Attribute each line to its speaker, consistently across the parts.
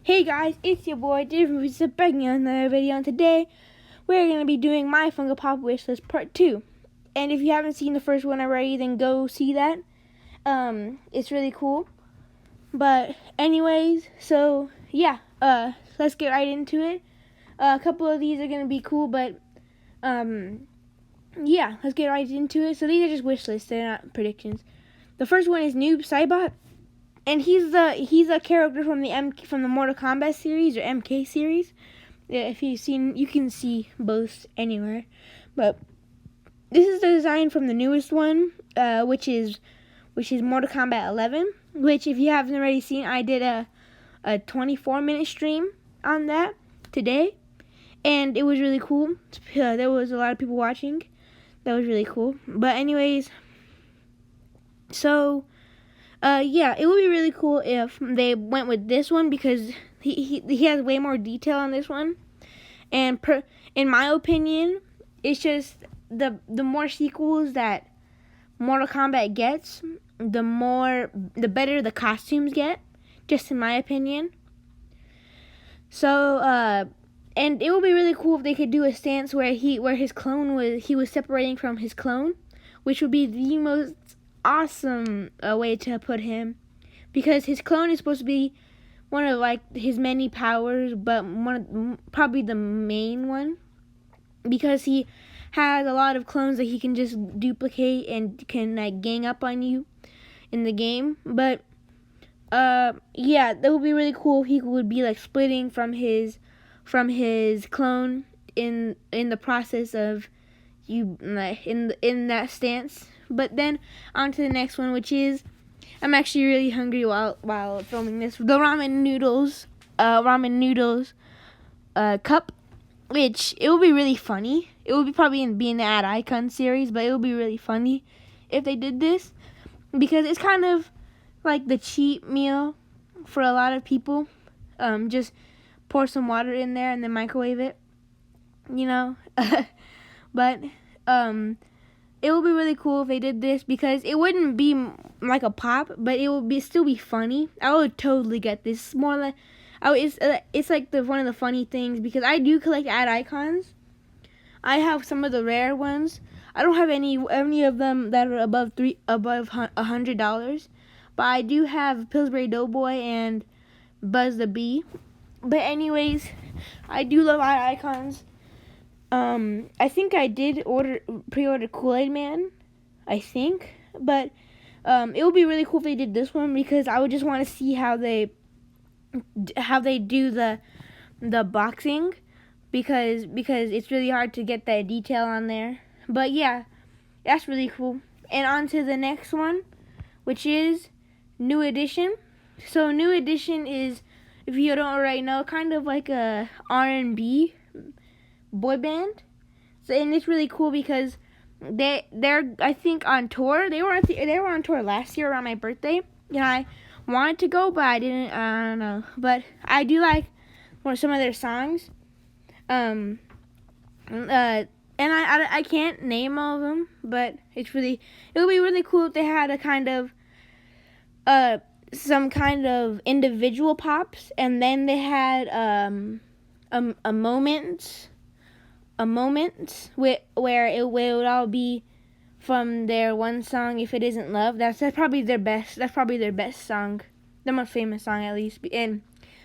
Speaker 1: Hey guys, it's your boy David back in another video, and today we're going to be doing my Funko Pop Wishlist Part 2. And if you haven't seen the first one already, then go see that. It's really cool. But anyways, so yeah, let's get right into it. A couple of these are going to be cool, but yeah, let's get right into it. So these are just wish lists, they're not predictions. The first one is Noob Saibot. And he's a character from the Mortal Kombat series or MK series. Yeah, if you've seen, you can see both anywhere. But this is the design from the newest one, which is Mortal Kombat 11. Which, if you haven't already seen, I did a 24-minute stream on that today, and it was really cool. There was a lot of people watching. That was really cool. But anyways, so. Yeah, it would be really cool if they went with this one because he has way more detail on this one. And in my opinion, it's just the more sequels that Mortal Kombat gets, the better the costumes get, just in my opinion. So, and it would be really cool if they could do a stance where his clone was separating from his clone, which would be the most awesome way to put him, because his clone is supposed to be one of his many powers, but probably the main one, because he has a lot of clones that he can just duplicate and can gang up on you in the game. But yeah, that would be really cool if he would be splitting from his clone in the process of you in that stance. But then on to the next one, which is, I'm actually really hungry while filming this. The ramen noodles cup, which it would be really funny. It would be probably be in the Ad Icon series, but it would be really funny if they did this, because it's kind of like the cheap meal for a lot of people. Just pour some water in there and then microwave it, but it would be really cool if they did this, because it wouldn't be like a pop, but it would still be funny. I would totally get this. It's more like, it's like one of the funny things, because I do collect ad icons. I have some of the rare ones. I don't have any of them that are above $100, but I do have Pillsbury Doughboy and Buzz the Bee. But anyways, I do love ad icons. I think I did pre-order Kool-Aid Man, I think, but it would be really cool if they did this one, because I would just want to see how they do the boxing, because it's really hard to get that detail on there. But yeah, that's really cool. And on to the next one, which is New Edition. So New Edition is, if you don't already know, kind of like a R&B boy band. So, and it's really cool because they're I think on tour. They were on tour last year around my birthday. I wanted to go, but I didn't. I don't know. But I do like some of their songs. And I can't name all of them, but it would be really cool if they had a kind of some kind of individual pops, and then they had a moment where it would all be from their one song, If It Isn't Love. That's probably their best song, the most famous song at least, and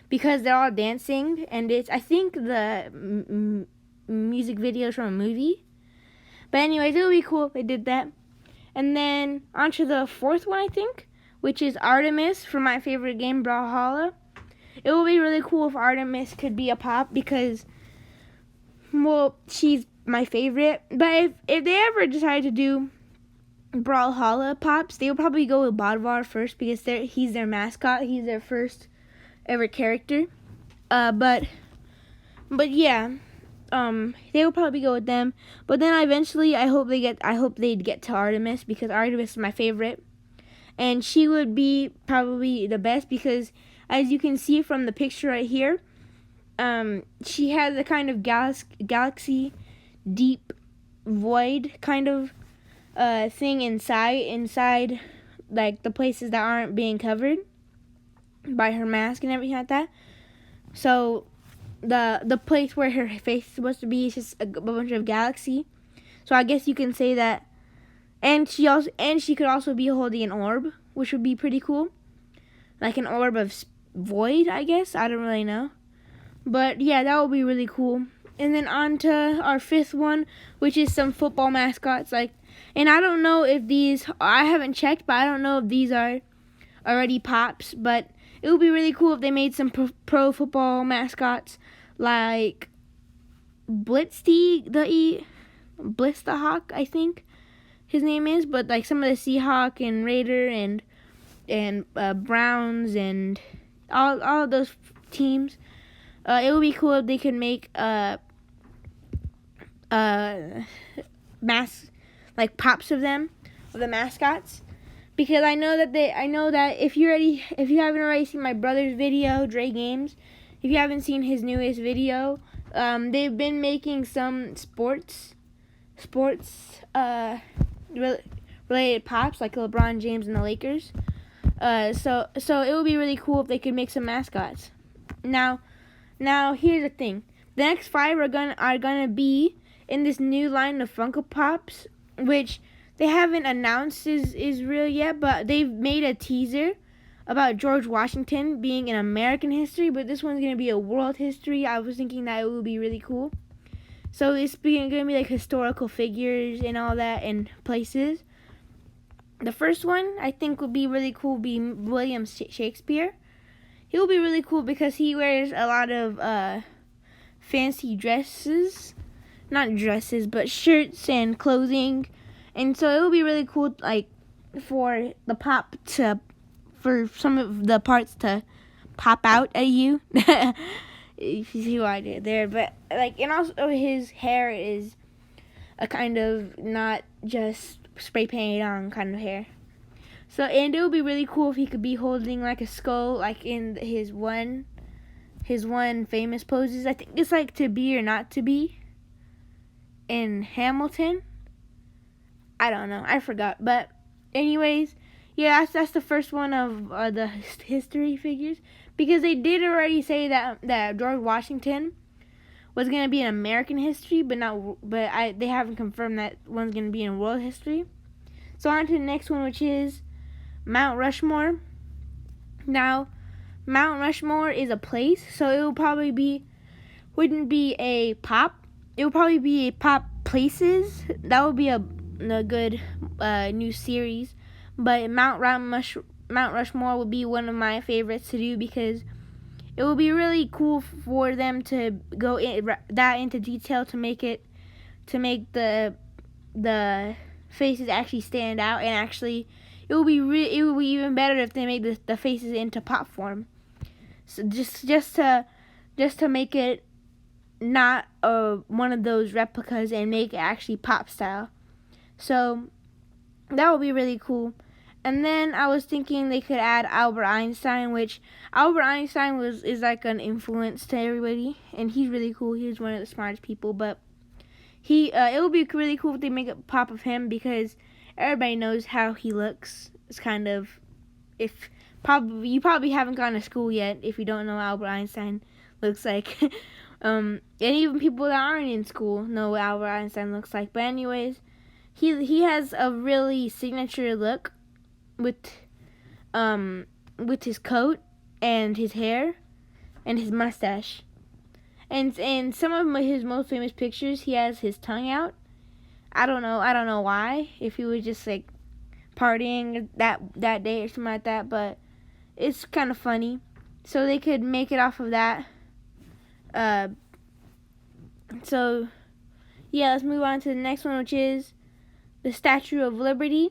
Speaker 1: because they're all dancing, and I think the music video is from a movie. But anyways, it would be cool if they did that. And then on to the fourth one, I think, which is Artemis from my favorite game, Brawlhalla. It would be really cool if Artemis could be a pop, because, well, she's my favorite. But if they ever decide to do Brawlhalla pops, they would probably go with Bodvar first, because he's their mascot. He's their first ever character. But yeah, they would probably go with them. But then eventually, I hope they'd get to Artemis, because Artemis is my favorite, and she would be probably the best, because as you can see from the picture right here, she has a kind of galaxy deep void kind of thing inside like the places that aren't being covered by her mask and everything like that. So the place where her face is supposed to be is just a bunch of galaxy. So I guess you can say that. And she could also be holding an orb, which would be pretty cool, like an orb of void, I guess. I don't really know, but yeah, that would be really cool. And then on to our fifth one, which is some football mascots. And I don't know if these, I haven't checked, but I don't know if these are already pops. But it would be really cool if they made some pro football mascots, like Blitz the Hawk, I think his name is. But like some of the Seahawk and Raider and Browns and all of those teams. It would be cool if they could make masks, like pops of them, of the mascots, because I know that if you haven't already seen my brother's video, Dre Games, if you haven't seen his newest video, they've been making some sports related pops, like LeBron James and the Lakers. So it would be really cool if they could make some mascots. Now here's the thing. The next 5 are gonna be in this new line of Funko Pops, which they haven't announced is real yet, but they've made a teaser about George Washington being in American history, but this one's gonna be a world history. I was thinking that it would be really cool. So it's gonna be like historical figures and all that and places. The first one I think would be really cool would be William Shakespeare. He will be really cool because he wears a lot of fancy dresses. Not dresses, but shirts and clothing. And so it will be really cool, like, for some of the parts to pop out at you. You see what I did there. But, like, and also his hair is a kind of not just spray painted on kind of hair. So, and it would be really cool if he could be holding like a skull, like in his one famous poses. I think it's like To Be or Not to Be in Hamilton. I don't know, I forgot. But anyways, yeah, that's the first one of the history figures, because they did already say that George Washington was gonna be in American history, but they haven't confirmed that one's gonna be in world history. So on to the next one, which is Mount Rushmore. Now, Mount Rushmore is a place, so it will probably wouldn't be a pop. It will probably be a pop places. That would be a good new series. But Mount Rushmore would be one of my favorites to do, because it would be really cool for them to go into detail to make the faces actually stand out, and actually it would be even better if they made the faces into pop form. So just to make it not one of those replicas and make it actually pop style. So that would be really cool. And then I was thinking they could add Albert Einstein, which Albert Einstein is like an influence to everybody, and he's really cool. He's one of the smartest people, but it would be really cool if they make a pop of him, because everybody knows how he looks. It's kind of, you probably haven't gone to school yet if you don't know Albert Einstein looks like. And even people that aren't in school know what Albert Einstein looks like. But anyways, he has a really signature look with his coat and his hair and his mustache. And in some of his most famous pictures, he has his tongue out. I don't know why. If he was just like partying that day or something like that, but it's kind of funny. So they could make it off of that. So yeah, let's move on to the next one, which is the Statue of Liberty.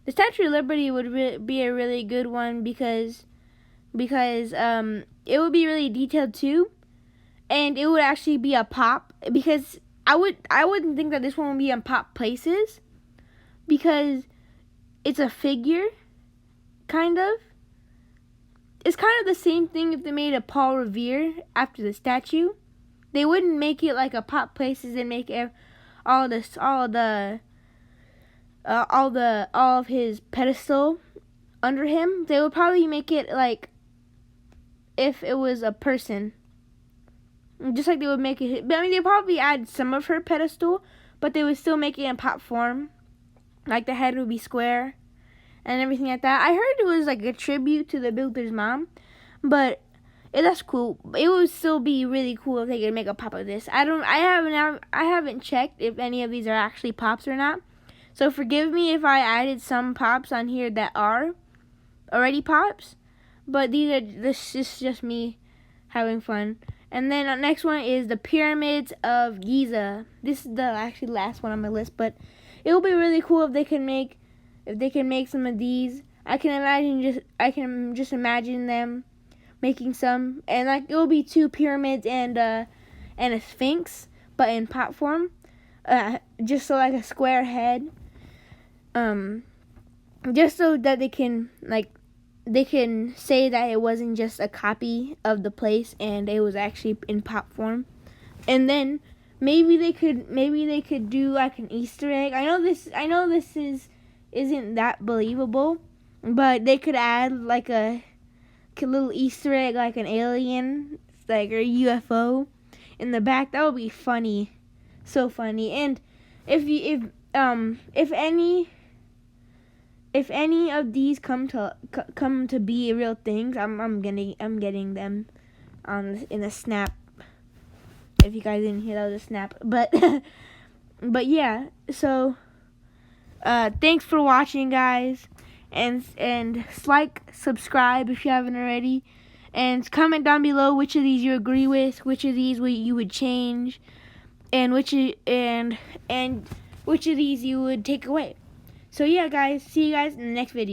Speaker 1: The Statue of Liberty would be a really good one because it would be really detailed too, and it would actually be a pop, because I wouldn't think that this one would be in pop places, because it's a figure, kind of. It's kind of the same thing if they made a Paul Revere after the statue. They wouldn't make it like a pop places and make all of his pedestal under him. They would probably make it like if it was a person, just like they would make it. But I mean, they probably add some of her pedestal, but they would still make it in pop form. Like the head would be square and everything like that. I heard it was like a tribute to the builder's mom, but that's cool. It would still be really cool if they could make a pop of this. I haven't checked if any of these are actually pops or not. So forgive me if I added some pops on here that are already pops, but this is just me having fun. And then the next one is the Pyramids of Giza. This is the actually last one on my list, but it will be really cool if they can make some of these. I can just imagine them making some, and like it will be 2 pyramids and a sphinx, but in pop form. Just so like a square head. Just so that they can say that it wasn't just a copy of the place and it was actually in pop form. And then maybe they could do like an Easter egg. I know this isn't that believable, but they could add like a little Easter egg, like an alien, like or a UFO in the back. That would be funny, so funny. And if any of these come to be real things, I'm getting them in a snap. If you guys didn't hear, that was a snap. But yeah. So thanks for watching, guys, and like, subscribe if you haven't already, and comment down below which of these you agree with, which of these you would change, and which of these you would take away. So yeah, guys, see you guys in the next video.